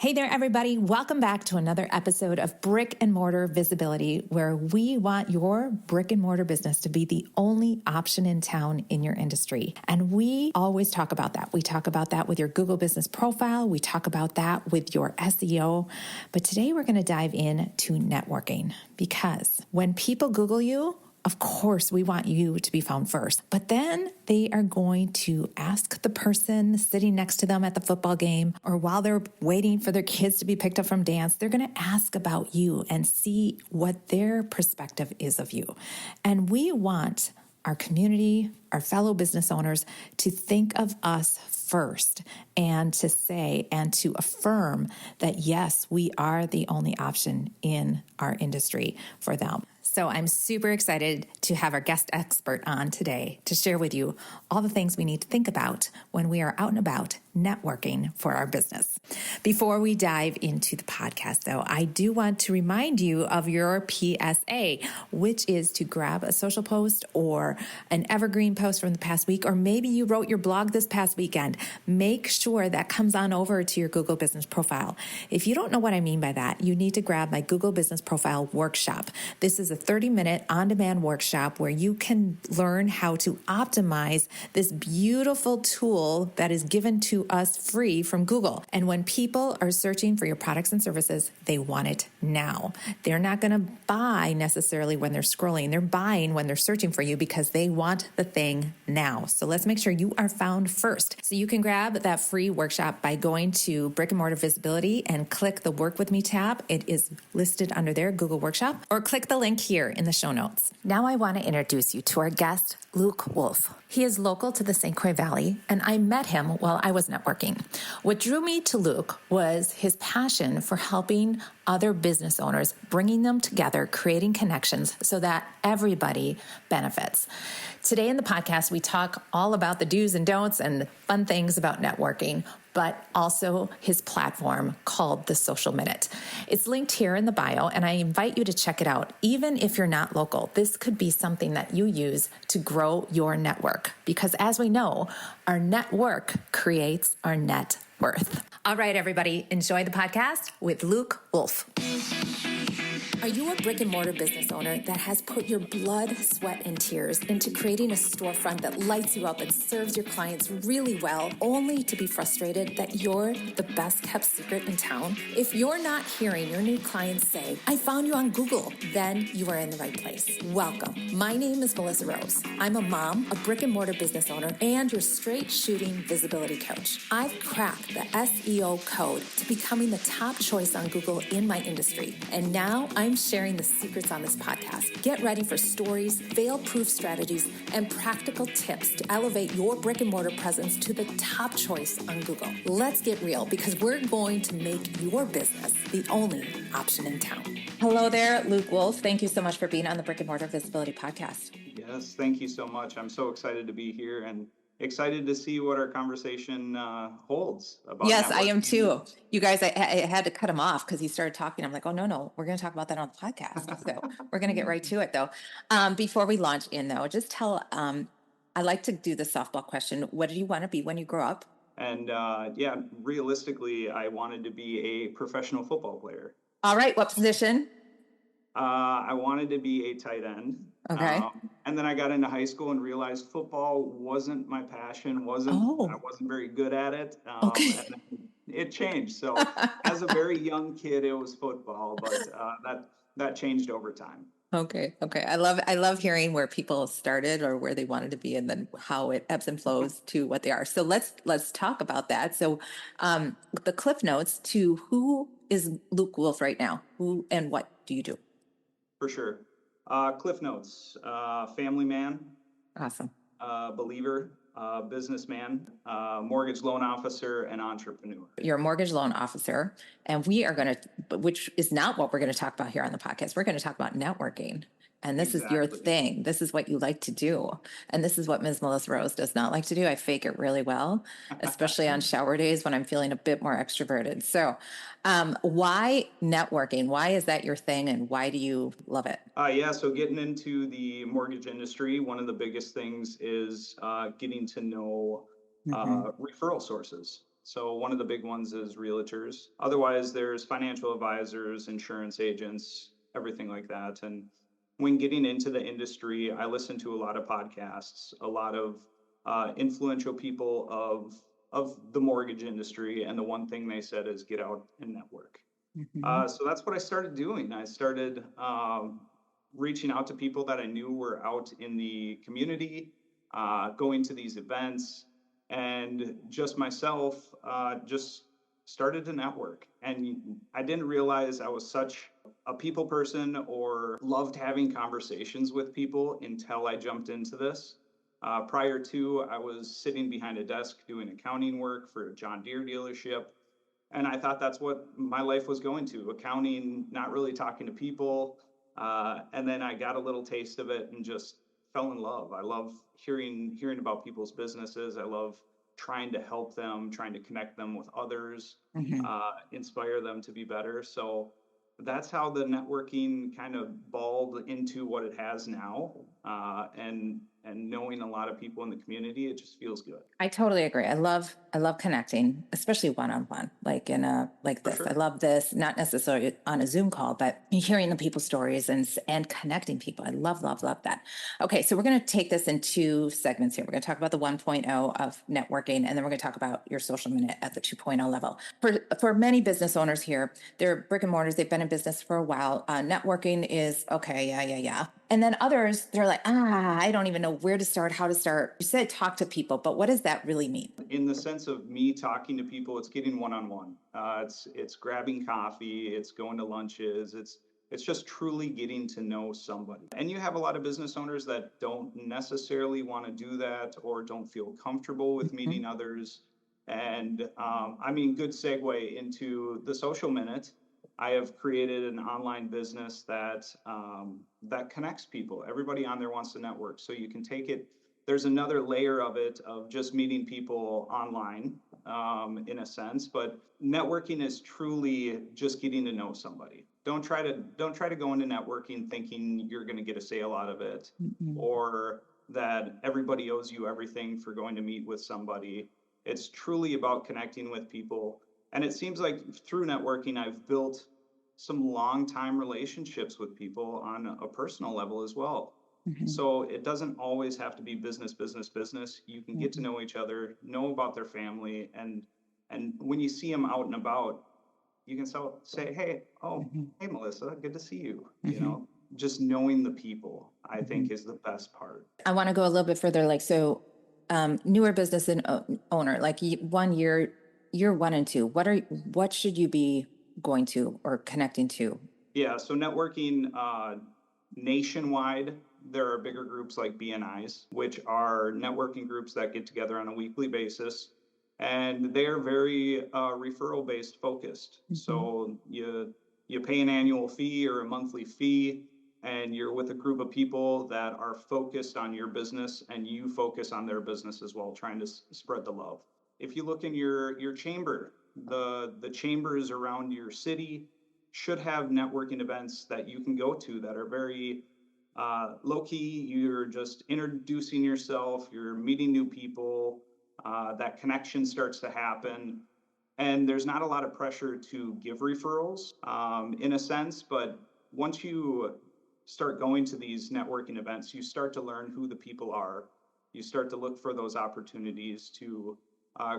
Hey there, everybody. Welcome back to another episode of Brick and Mortar Visibility, where we want your brick and mortar business to be the only option in town in your industry. And we always talk about that. We talk about that with your Google business profile. We talk about that with your SEO. But today we're going to dive into networking, because when people Google you, of course, we want you to be found first, but then they are going to ask the person sitting next to them at the football game, or while they're waiting for their kids to be picked up from dance, they're going to ask about you and see what their perspective is of you. And we want our community, our fellow business owners, to think of us first and to say and to affirm that, yes, we are the only option in our industry for them. So I'm super excited to have our guest expert on today to share with you all the things we need to think about when we are out and about networking for our business. Before we dive into the podcast, though, I do want to remind you of your PSA, which is to grab a social post or an evergreen post from the past week, or maybe you wrote your blog this past weekend. Make sure that comes on over to your Google Business Profile. If you don't know what I mean by that, you need to grab my Google Business Profile workshop. This is a 30-minute on-demand workshop where you can learn how to optimize this beautiful tool that is given to us free from Google. And when people are searching for your products and services, they want it now. They're not going to buy necessarily when they're scrolling. They're buying when they're searching for you because they want the thing now. So let's make sure you are found first. So you can grab that free workshop by going to Brick and Mortar Visibility and click the Work With Me tab. It is listed under there, Google Workshop, or click the link here in the show notes. Now I want to introduce you to our guest, Luke Wolf. He is local to the St. Croix Valley, and I met him while I was networking. What drew me to Luke was his passion for helping other business owners, bringing them together, creating connections so that everybody benefits. Today in the podcast, we talk all about the do's and don'ts and fun things about networking, but also his platform called The Social Minute. It's linked here in the bio, and I invite you to check it out. Even if you're not local, this could be something that you use to grow your network, because as we know, our network creates our net worth. All right, everybody, enjoy the podcast with Luke Wolf. Are you a brick and mortar business owner that has put your blood, sweat, and tears into creating a storefront that lights you up and serves your clients really well, only to be frustrated that you're the best kept secret in town? If you're not hearing your new clients say, "I found you on Google," then you are in the right place. Welcome. My name is Melissa Rose. I'm a mom, a brick and mortar business owner, and your straight shooting visibility coach. I've cracked the SEO code to becoming the top choice on Google in my industry, and now I'm sharing the secrets on this podcast. Get ready for stories, fail-proof strategies, and practical tips to elevate your brick and mortar presence to the top choice on Google. Let's get real, because we're going to make your business the only option in town. Hello there, Luke Wolf. Thank you so much for being on the Brick and Mortar Visibility Podcast. Yes, thank you so much. I'm so excited to be here and excited to see what our conversation holds about. Yes, I am too. You guys, I had to cut him off because he started talking. I'm like, oh, no, we're going to talk about that on the podcast. So we're going to get right to it, though. Before we launch in, though, just tell, I like to do the softball question. What did you want to be when you grow up? And realistically, I wanted to be a professional football player. All right. What position? I wanted to be a tight end. Okay. And then I got into high school and realized football wasn't my passion. I wasn't very good at it. Okay. And then it changed. So as a very young kid, it was football, but that changed over time. Okay. I love hearing where people started or where they wanted to be, and then how it ebbs and flows to what they are. So let's talk about that. So the cliff notes to who is Luke Wolf right now? Who and what do you do? For sure. Cliff notes, family man. Awesome. Believer, businessman, mortgage loan officer, and entrepreneur. You're a mortgage loan officer, and we are going to, which is not what we're going to talk about here on the podcast. We're going to talk about networking. And this is your thing. This is what you like to do. And this is what Ms. Melissa Rose does not like to do. I fake it really well, especially on shower days when I'm feeling a bit more extroverted. So why networking? Why is that your thing, and why do you love it? So getting into the mortgage industry, one of the biggest things is getting to know referral sources. So one of the big ones is realtors. Otherwise, there's financial advisors, insurance agents, everything like that. And when getting into the industry, I listen to a lot of podcasts, a lot of influential people of the mortgage industry. And the one thing they said is get out and network. So that's what I started doing. I started reaching out to people that I knew were out in the community, going to these events, and just myself just started to network. And I didn't realize I was such a people person or loved having conversations with people until I jumped into this. Prior to, I was sitting behind a desk doing accounting work for a John Deere dealership. And I thought that's what my life was going to, accounting, not really talking to people. And then I got a little taste of it and just fell in love. I love hearing about people's businesses. I love trying to help them, trying to connect them with others, inspire them to be better. So that's how the networking kind of balled into what it has now. And knowing a lot of people in the community, it just feels good. I totally agree. I love connecting, especially one-on-one, like this. sure. I love this, not necessarily on a Zoom call, but hearing the people's stories and connecting people. I love that. Okay. So we're going to take this in two segments here. We're going to talk about the 1.0 of networking, and then we're going to talk about your social minute at the 2.0 level. For many business owners here, they're brick and mortars. They've been in business for a while. Networking is okay. Yeah. And then others, they're like, I don't even know where to start, how to start. You said talk to people, but what does that really mean? In the sense of me talking to people, it's getting one-on-one. It's grabbing coffee, it's going to lunches, it's just truly getting to know somebody. And you have a lot of business owners that don't necessarily want to do that or don't feel comfortable with meeting others. And good segue into the social minute. I have created an online business that connects people. Everybody on there wants to network. So you can take it. There's another layer of it of just meeting people online, in a sense. But networking is truly just getting to know somebody. Don't try to go into networking thinking you're going to get a sale out of it, or that everybody owes you everything for going to meet with somebody. It's truly about connecting with people. And it seems like through networking, I've built some long-time relationships with people on a personal level as well. So it doesn't always have to be business. You can get to know each other, know about their family, and when you see them out and about, you can say, hey, hey, Melissa, good to see you. You know, just knowing the people, I think, is the best part. I want to go a little bit further. Newer business and owner, like 1 year, year 1 and 2, what should you be going to or connecting to? Yeah, so networking nationwide, there are bigger groups like BNIs, which are networking groups that get together on a weekly basis, and they're very referral based focused. So you pay an annual fee or a monthly fee, and you're with a group of people that are focused on your business, and you focus on their business as well, trying to spread the love. If you look in your chamber, the chambers around your city should have networking events that you can go to that are very low key. You're just introducing yourself, you're meeting new people, that connection starts to happen. And there's not a lot of pressure to give referrals, in a sense, but once you start going to these networking events, you start to learn who the people are. You start to look for those opportunities to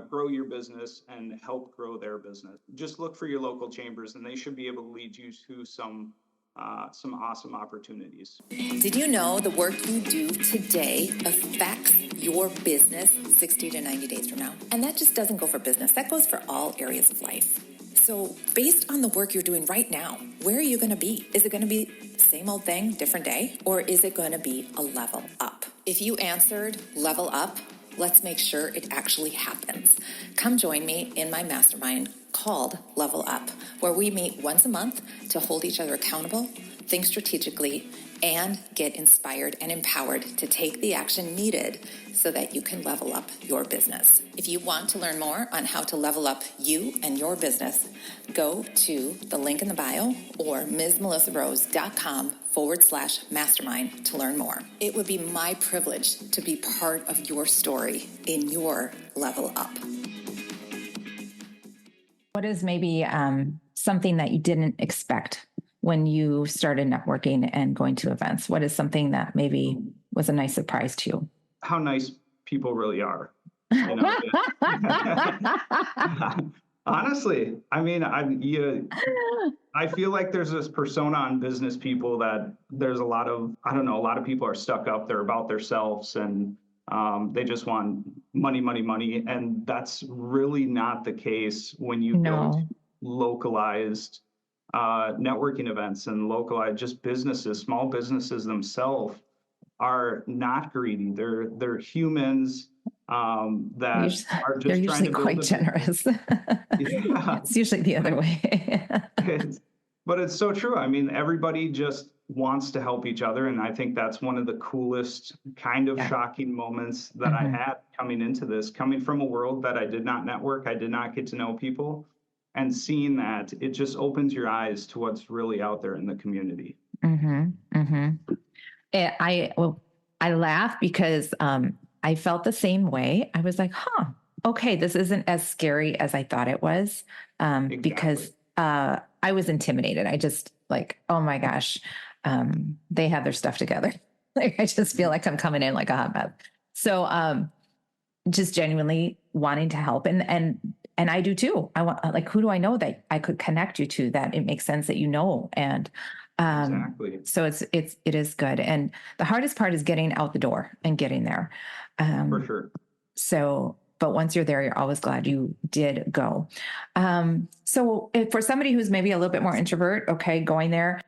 grow your business and help grow their business. Just look for your local chambers, and they should be able to lead you to some awesome opportunities. Did you know the work you do today affects your business 60 to 90 days from now? And that just doesn't go for business. That goes for all areas of life. So based on the work you're doing right now, where are you going to be? Is it going to be same old thing, different day? Or is it going to be a level up? If you answered level up, let's make sure it actually happens. Come join me in my mastermind called Level Up, where we meet once a month to hold each other accountable, think strategically, and get inspired and empowered to take the action needed so that you can level up your business. If you want to learn more on how to level up you and your business, go to the link in the bio or msmelissarose.com/mastermind to learn more. It would be my privilege to be part of your story in your level up. What is maybe something that you didn't expect when you started networking and going to events? What is something that maybe was a nice surprise to you? How nice people really are. You know, honestly, I mean, I feel like there's this persona on business people that there's a lot of, I don't know, a lot of people are stuck up. They're about themselves and they just want money, money, money. And that's really not the case when you go to localized networking events and localized just businesses, small businesses themselves are not greedy. They're humans that are just they're trying usually to quite generous. Yeah. It's usually the other way. But it's so true. I mean, everybody just wants to help each other. And I think that's one of the coolest kind of shocking moments that I had coming into this, coming from a world that I did not network, I did not get to know people, and seeing that it just opens your eyes to what's really out there in the community. I laugh because I felt the same way. I was like, okay, this isn't as scary as I thought it was, because I was intimidated. I just like, oh my gosh, they have their stuff together. Like, I just feel like I'm coming in like a hot mess. So just genuinely wanting to help. And I do too. I want, like, who do I know that I could connect you to, that it makes sense that you know? And Exactly. so it is good. And the hardest part is getting out the door and getting there. For sure. So, but once you're there, you're always glad you did go. So for somebody who's maybe a little bit more introvert, okay, going there,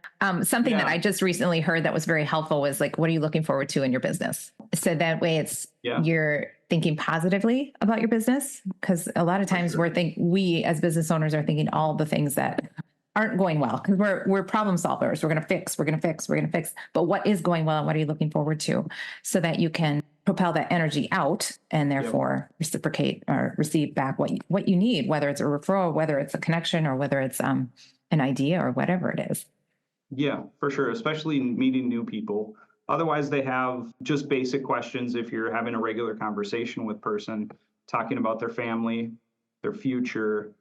something that I just recently heard that was very helpful was like, what are you looking forward to in your business? So that way it's, you're thinking positively about your business. Cause a lot of times we as business owners are thinking all the things that aren't going well, because we're problem solvers. We're going to fix. But what is going well and what are you looking forward to, so that you can propel that energy out and therefore reciprocate or receive back what you need, whether it's a referral, whether it's a connection, or whether it's an idea or whatever it is. Yeah, for sure. Especially meeting new people. Otherwise, they have just basic questions. If you're having a regular conversation with person, talking about their family, their future,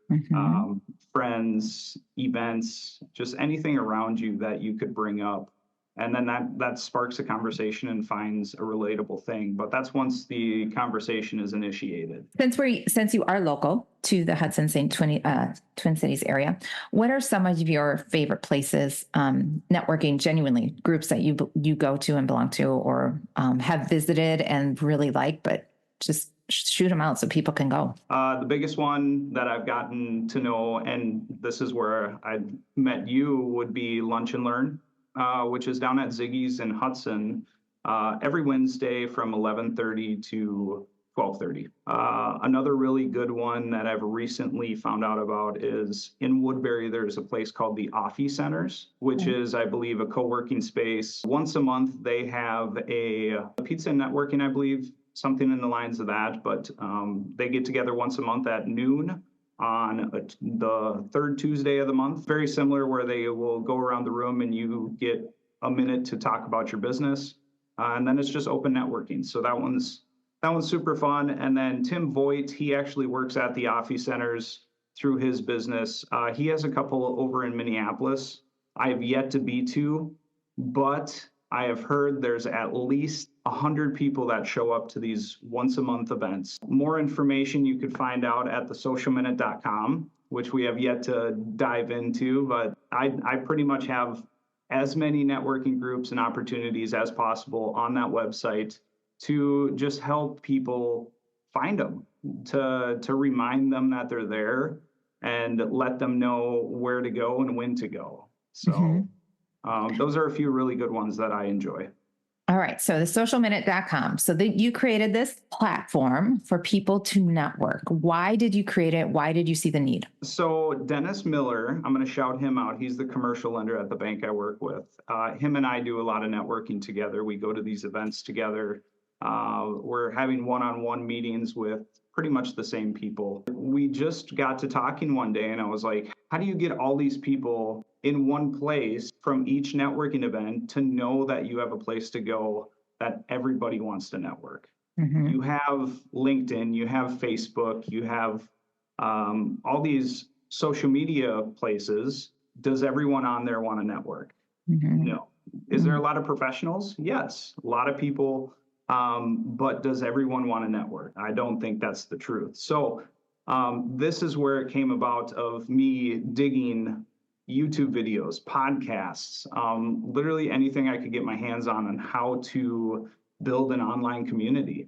friends, events, just anything around you that you could bring up. And then that sparks a conversation and finds a relatable thing. But that's once the conversation is initiated. Since you are local to the Hudson St. Twin Cities area, what are some of your favorite places, networking, genuinely, groups that you go to and belong to, or have visited and really like, but just shoot them out so people can go? The biggest one that I've gotten to know, and this is where I met you, would be Lunch and Learn, which is down at Ziggy's in Hudson, every Wednesday from 11:30 to 12:30. Another really good one that I've recently found out about is in Woodbury, there's a place called the Offie Centers, which is, I believe, a co-working space. Once a month, they have a pizza networking, I believe, something in the lines of that, but they get together once a month at noon on the third Tuesday of the month. Very similar, where they will go around the room and you get a minute to talk about your business, and then it's just open networking. So that one's super fun. And then Tim Voigt, he actually works at the Offie Centers through his business. He has a couple over in Minneapolis. I have yet to be to, but I have heard there's at least 100 people that show up to these once a month events. More information you could find out at thesocialminute.com, which we have yet to dive into, but I pretty much have as many networking groups and opportunities as possible on that website to just help people find them, to remind them that they're there and let them know where to go and when to go. So those are a few really good ones that I enjoy. All right. So thesocialminute.com. So you created this platform for people to network. Why did you create it? Why did you see the need? So Dennis Miller, I'm going to shout him out. He's the commercial lender at the bank I work with. Him and I do a lot of networking together. We go to these events together. We're having one-on-one meetings with pretty much the same people. We just got to talking one day and I was like, how do you get all these people in one place from each networking event to know that you have a place to go, that everybody wants to network? You have LinkedIn, you have Facebook, you have all these social media places, does everyone on there want to network? No. Is there a lot of professionals? Yes, a lot of people. But does everyone want to network? I don't think that's the truth. So this is where it came about of me digging YouTube videos, podcasts, literally anything I could get my hands on how to build an online community.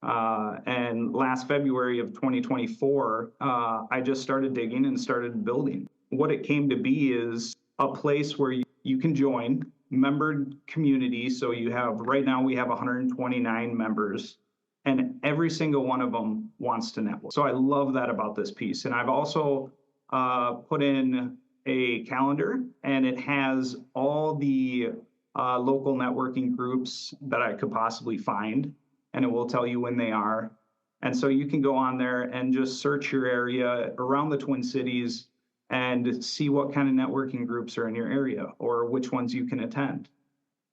And last February of 2024, I just started digging and started building. What it came to be is a place where you can join member community. So you have, right now we have 129 members, and every single one of them wants to network. So I love that about this piece. And I've also put in a calendar, and it has all the local networking groups that I could possibly find, and it will tell you when they are. And so you can go on there and just search your area around the Twin Cities and see what kind of networking groups are in your area or which ones you can attend.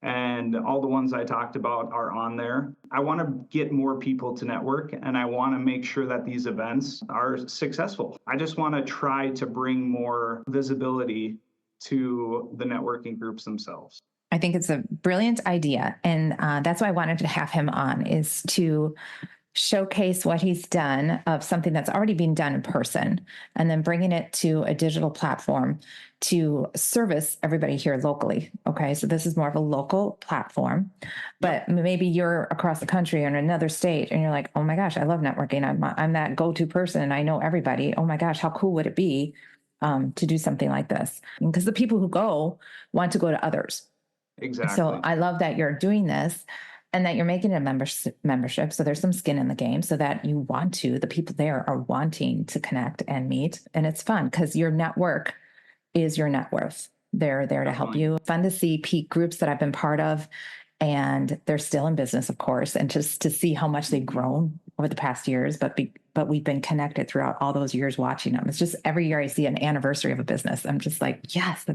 And all the ones I talked about are on there. I want to get more people to network, and I want to make sure that these events are successful. I just want to try to bring more visibility to the networking groups themselves. I think it's a brilliant idea. And that's why I wanted to have him on, is to showcase what he's done of something that's already being done in person, and then bringing it to a digital platform to service everybody here locally. Okay. So this is more of a local platform, but maybe you're across the country or in another state and you're like, oh my gosh, I love networking. I'm that go-to person and I know everybody. Oh my gosh, how cool would it be to do something like this? Because the people who go want to go to others. Exactly. So I love that you're doing this and that you're making it a membership. So there's some skin in the game, so that the people there are wanting to connect and meet. And it's fun because your network is your net worth. They're there to help you. Fun to see peak groups that I've been part of, and they're still in business, of course, and just to see how much they've grown over the past years, but we've been connected throughout all those years watching them. It's just every year I see an anniversary of a business, I'm just like, yes,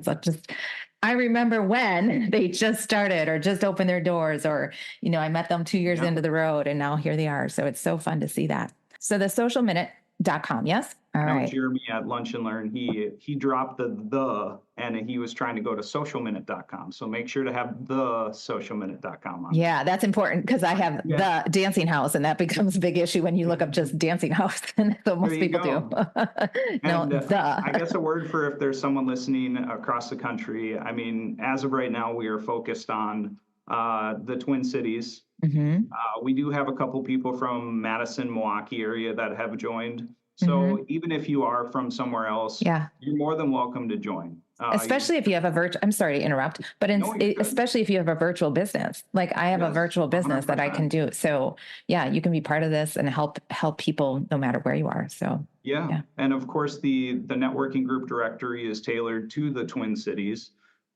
I remember when they just started or just opened their doors, or, I met them 2 years into the road and now here they are. So it's so fun to see that. So the socialminute.com. Yes. All right. Jeremy at Lunch and Learn, he dropped the, and he was trying to go to socialminute.com. So make sure to have the socialminute.com on. Yeah, that's important because I have the dancing house, and that becomes a big issue when you look up just dancing house. And so most people do. I guess a word for if there's someone listening across the country. I mean, as of right now, we are focused on the Twin Cities. Mm-hmm. We do have a couple people from Madison, Milwaukee area that have joined. So even if you are from somewhere else, you're more than welcome to join. Especially if you have I'm sorry to interrupt, but especially if you have a virtual business. Like I have a virtual business 100%. That I can do. So you can be part of this and help people no matter where you are. So yeah. And of course the networking group directory is tailored to the Twin Cities,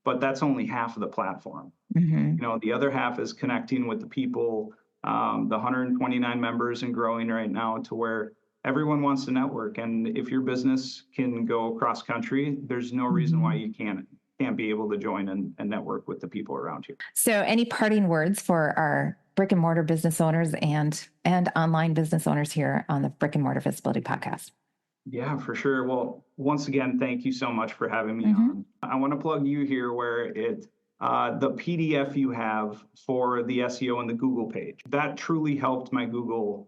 but that's only half of the platform. Mm-hmm. The other half is connecting with the people, the 129 members and growing right now, to where everyone wants to network. And if your business can go cross country, there's no reason why you can't be able to join and network with the people around you. So any parting words for our brick and mortar business owners and online business owners here on the Brick and Mortar Visibility Podcast? Yeah, for sure. Well, once again, thank you so much for having me on. I want to plug you here where the PDF you have for the SEO and the Google page, that truly helped my Google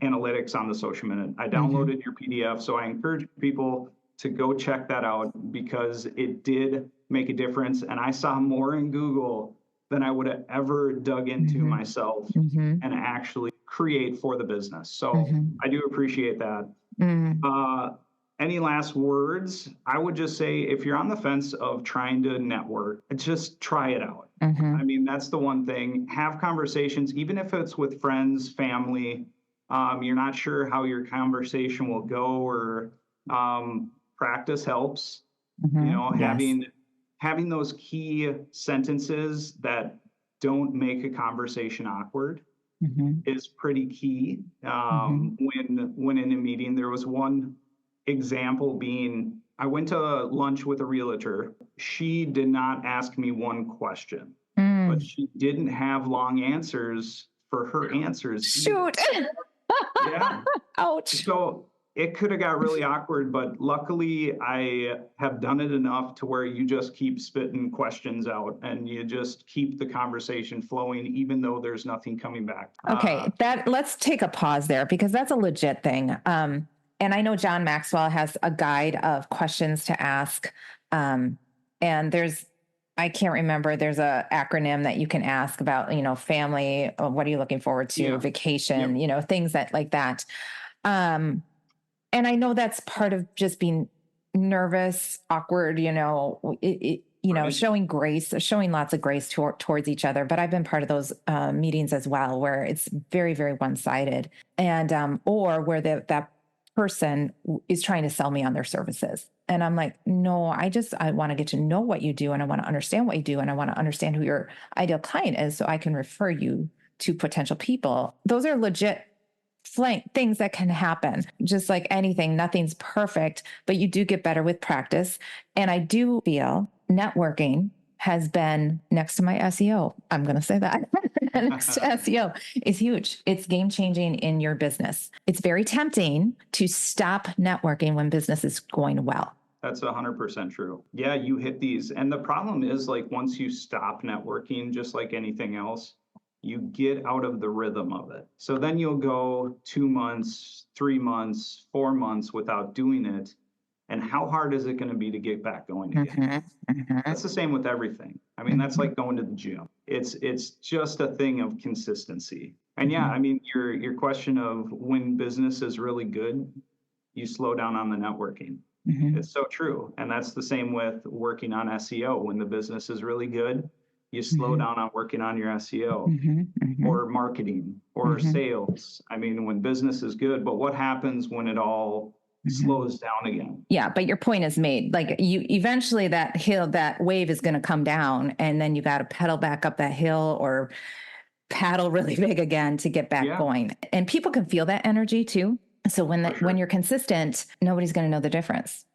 analytics on the Social Minute. I downloaded your PDF, so I encourage people to go check that out because it did make a difference. And I saw more in Google than I would have ever dug into myself and actually create for the business. So I do appreciate that. Any last words? I would just say, if you're on the fence of trying to network, just try it out. I mean, that's the one thing. Have conversations, even if it's with friends, family. You're not sure how your conversation will go, or practice helps. Having those key sentences that don't make a conversation awkward is pretty key. When in a meeting, there was one example being, I went to lunch with a realtor. She did not ask me one question, but she didn't have long answers for her answers. Shoot. Yeah. Ouch. So it could have got really awkward, but luckily I have done it enough to where you just keep spitting questions out and you just keep the conversation flowing, even though there's nothing coming back. Okay, let's take a pause there because that's a legit thing. And I know John Maxwell has a guide of questions to ask. And I can't remember, there's a acronym that you can ask about, family, what are you looking forward to, vacation, things like that. And I know that's part of just being nervous, awkward, Right. showing lots of grace towards each other. But I've been part of those meetings as well, where it's very, very one-sided, and or where that person is trying to sell me on their services. And I'm like, no, I want to get to know what you do, and I want to understand what you do, and I want to understand who your ideal client is so I can refer you to potential people. Those are legit things that can happen. Just like anything, nothing's perfect, but you do get better with practice. And I do feel networking has been next to my SEO. I'm going to say that next to SEO is huge. It's game changing in your business. It's very tempting to stop networking when business is going well. That's 100% true. Yeah, you hit these. And the problem is, once you stop networking, just like anything else, you get out of the rhythm of it. So then you'll go 2 months, 3 months, 4 months without doing it. And how hard is it going to be to get back going again? That's the same with everything. I mean, that's like going to the gym. It's just a thing of consistency. And yeah, I mean, your question of when business is really good, you slow down on the networking. It's so true. And that's the same with working on SEO. When the business is really good, you slow down on working on your SEO or marketing or sales. I mean, when business is good, but what happens when it all slows down again? Yeah, but your point is made. You eventually that wave is going to come down, and then you got to pedal back up that hill or paddle really big again to get back going. And people can feel that energy too. So when you're consistent, nobody's going to know the difference.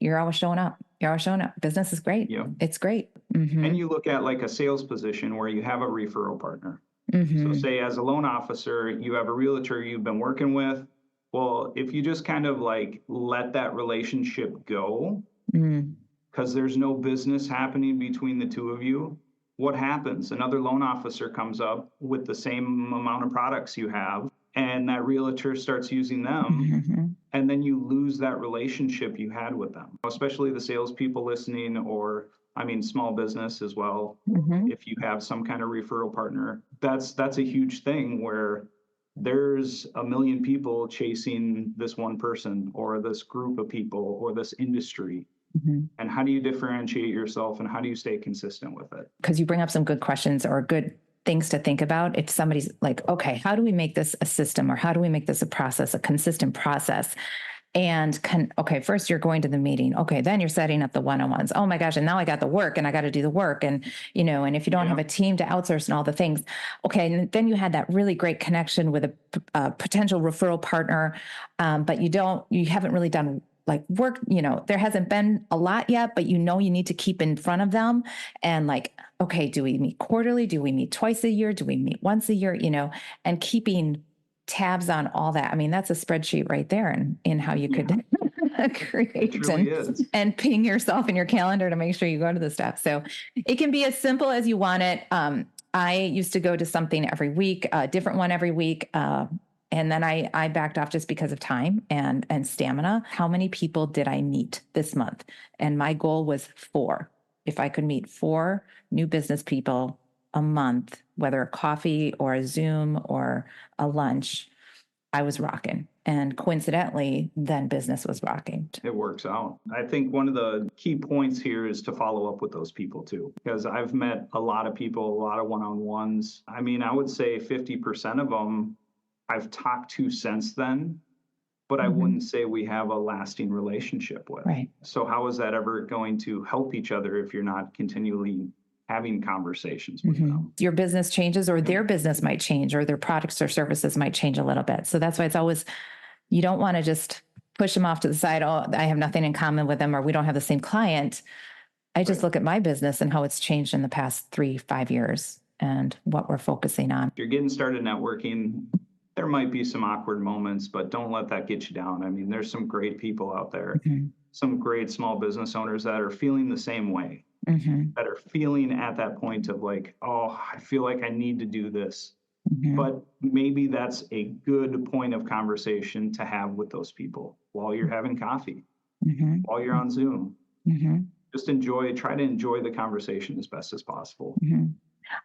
You're always showing up. You're always showing up. Business is great. Yep. It's great. And you look at a sales position where you have a referral partner. So say as a loan officer, you have a realtor you've been working with. Well, if you just kind of let that relationship go, because there's no business happening between the two of you, what happens? Another loan officer comes up with the same amount of products you have, and that realtor starts using them, and then you lose that relationship you had with them, especially the salespeople listening, or small business as well. If you have some kind of referral partner, that's a huge thing where there's a million people chasing this one person or this group of people or this industry. And how do you differentiate yourself, and how do you stay consistent with it? Because you bring up some good questions or good things to think about. If somebody's like, okay, how do we make this a system, or how do we make this a process, a consistent process? And first you're going to the meeting. Okay, then you're setting up the one-on-ones. Oh my gosh, and now I got the work, and I got to do the work, and and if you don't have a team to outsource and all the things, okay, and then you had that really great connection with a potential referral partner, but you haven't really done work. There hasn't been a lot yet, but you need to keep in front of them, and okay, do we meet quarterly? Do we meet twice a year? Do we meet once a year? And keeping tabs on all that. I mean, that's a spreadsheet right there in how you could create and ping yourself in your calendar to make sure you go to the stuff. So it can be as simple as you want it. I used to go to something every week, a different one every week. And then I backed off just because of time and stamina. How many people did I meet this month? And my goal was 4. If I could meet 4 new business people a month, whether a coffee or a Zoom or a lunch, I was rocking. And coincidentally, then business was rocking. It works out. I think one of the key points here is to follow up with those people too, because I've met a lot of people, a lot of one-on-ones. I would say 50% of them I've talked to since then, but I wouldn't say we have a lasting relationship with. Right. So how is that ever going to help each other if you're not continually having conversations with them? Your business changes, or their business might change, or their products or services might change a little bit. So that's why it's always, you don't want to just push them off to the side. Oh, I have nothing in common with them, or we don't have the same client. I just look at my business and how it's changed in the past 3-5 years and what we're focusing on. If you're getting started networking, there might be some awkward moments, but don't let that get you down. I mean, there's some great people out there, some great small business owners that are feeling the same way, that are feeling at that point of like, oh, I feel like I need to do this. But maybe that's a good point of conversation to have with those people while you're having coffee, while you're on Zoom. Just try to enjoy the conversation as best as possible.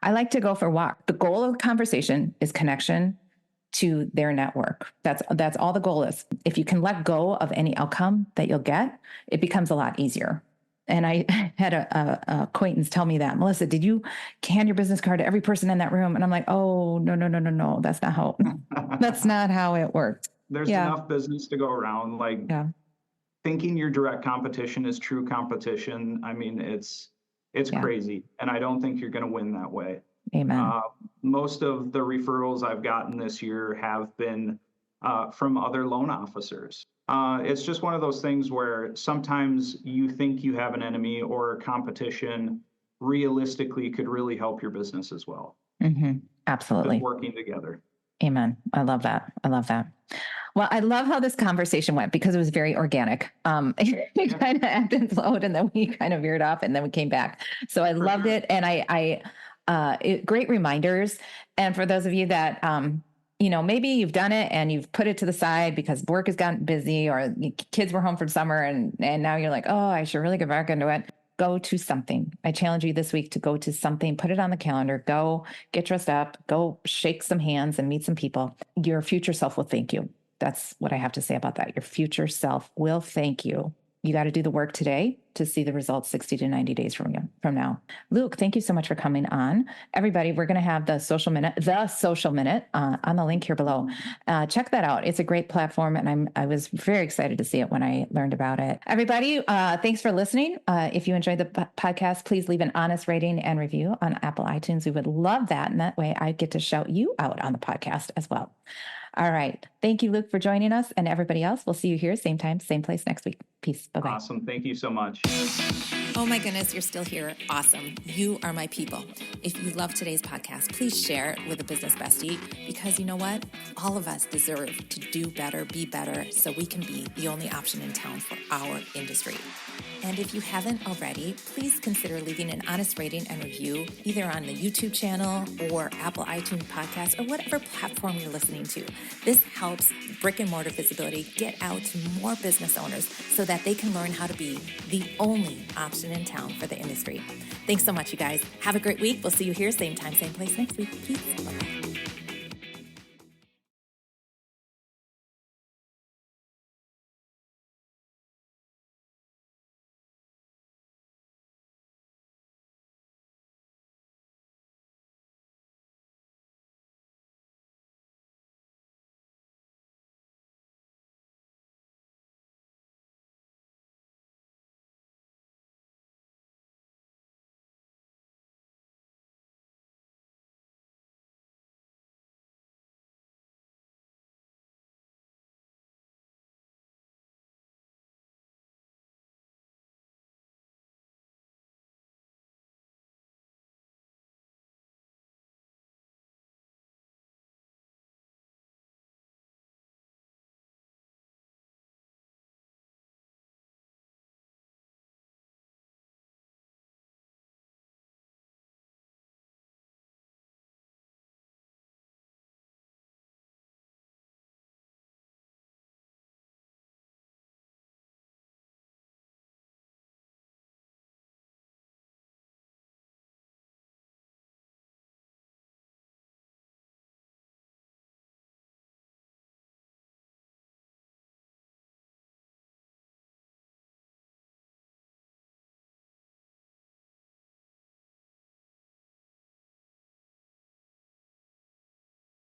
I like to go for a walk. The goal of the conversation is connection to their network. That's all the goal is. If you can let go of any outcome that you'll get, it becomes a lot easier. And I had a acquaintance tell me that, Melissa, did you hand your business card to every person in that room? And I'm like, oh, no. That's not how it works. There's enough business to go around. Like thinking your direct competition is true competition. I mean, it's crazy. And I don't think you're going to win that way. Amen. Most of the referrals I've gotten this year have been from other loan officers. It's just one of those things where sometimes you think you have an enemy or a competition realistically could really help your business as well. Absolutely. Just working together. Amen. I love that. Well, I love how this conversation went because it was very organic. It kind of ebbed and flowed, and then we kind of veered off, and then we came back. So I loved it, and great reminders. And for those of you that maybe you've done it and you've put it to the side because work has gotten busy or kids were home from summer, and now you're like, oh, I should really get back into it. Go to something. I challenge you this week to go to something, put it on the calendar, go get dressed up, go shake some hands and meet some people. Your future self will thank you. That's what I have to say about that. Your future self will thank you. You got to do the work today to see the results 60 to 90 days from now. Luke, thank you so much for coming on. Everybody, we're going to have the social minute on the link here below. Check that out. It's a great platform, and I was very excited to see it when I learned about it. Everybody, thanks for listening. If you enjoyed the podcast, please leave an honest rating and review on Apple iTunes. We would love that, and that way I get to shout you out on the podcast as well. All right. Thank you, Luke, for joining us, and everybody else. We'll see you here, same time, same place next week. Peace. Bye-bye. Awesome. Thank you so much. Oh my goodness, you're still here. Awesome. You are my people. If you love today's podcast, please share it with a business bestie, because you know what? All of us deserve to do better, be better, so we can be the only option in town for our industry. And if you haven't already, please consider leaving an honest rating and review either on the YouTube channel or Apple iTunes podcast or whatever platform you're listening to. This helps brick and mortar visibility get out to more business owners so that they can learn how to be the only option in town for the industry. Thanks so much, you guys. Have a great week. We'll see you here, same time, same place next week. Peace. Bye-bye.